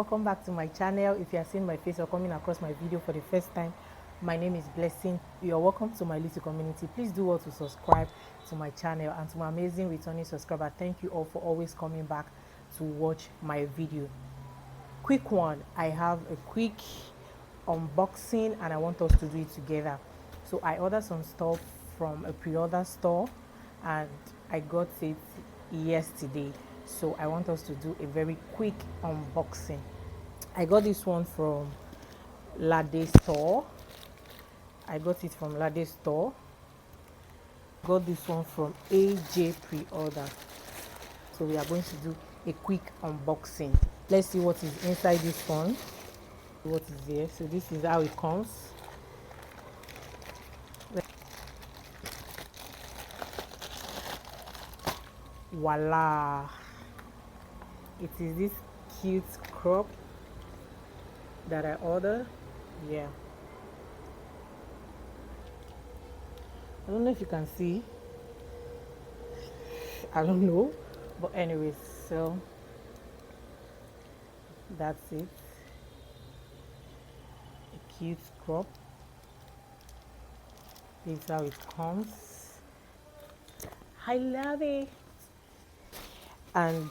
welcome back to my channel. If you are seeing my face or coming across my video for the first time, my name is Blessing. You are welcome to my little community. Please do well to subscribe to my channel, and to my amazing returning subscriber, thank you all for always coming back to watch my video. Quick one, I have a quick unboxing and I want us to do it together. So I ordered some stuff from a pre-order store and I got it yesterday, so I want us to do a very quick unboxing. I got this one from Lade store. I got it from Lade store. Got this one from AJ pre-order. So we are going to do a quick unboxing. Let's see what is inside this one. What is there? So this is how it comes. Voila, it is this cute crop that I ordered. Yeah, I don't know if you can see, I don't know, but anyways, so that's it. A cute crop. This is how it comes. I love it. And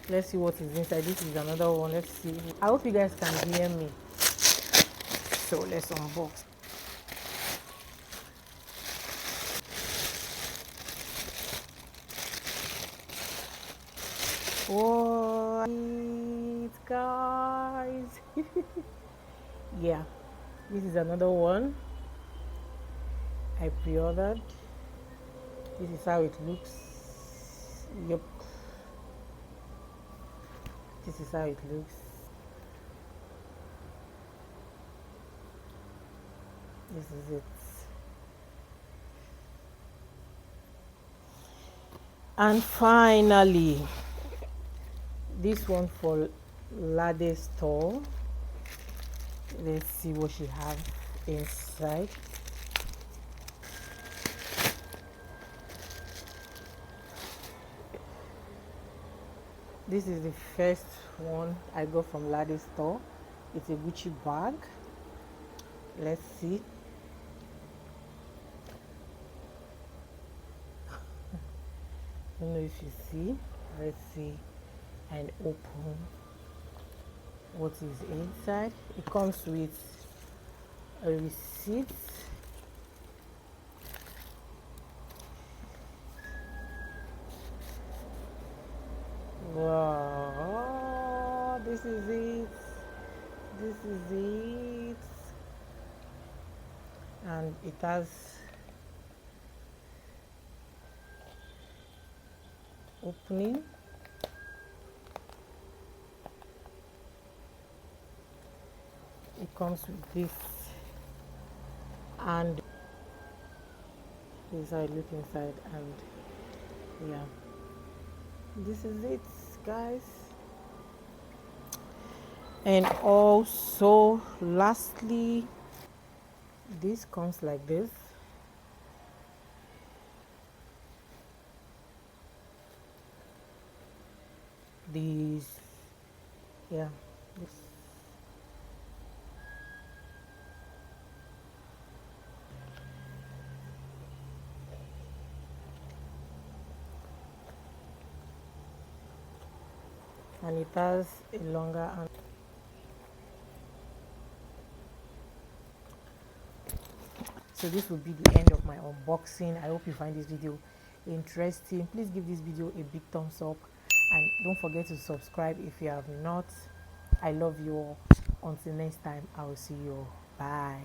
let's see what is inside. This is another one. Let's see. I hope you guys can hear me. So let's unbox. What, guys? Yeah, this is another one I pre-ordered. This is how it looks. Yep, this is how it looks. This is it. And finally, this one for Lade store. Let's see what she has inside. This is the first one I got from Lade store. It's a Gucci bag. Let's see. I don't know if you see. Let's see and open what is inside. It comes with a receipt. Wow, this is it. This is it. And it has opening. It comes with this, and this is how it looks inside. And yeah, this is it, guys. And also lastly, this comes like this. These, yeah, this. And it has a longer and so this will be the end of my unboxing. I hope you find this video interesting. Please give this video a big thumbs up and don't forget to subscribe if you have not. I love you all. Until next time, I will see you all. Bye.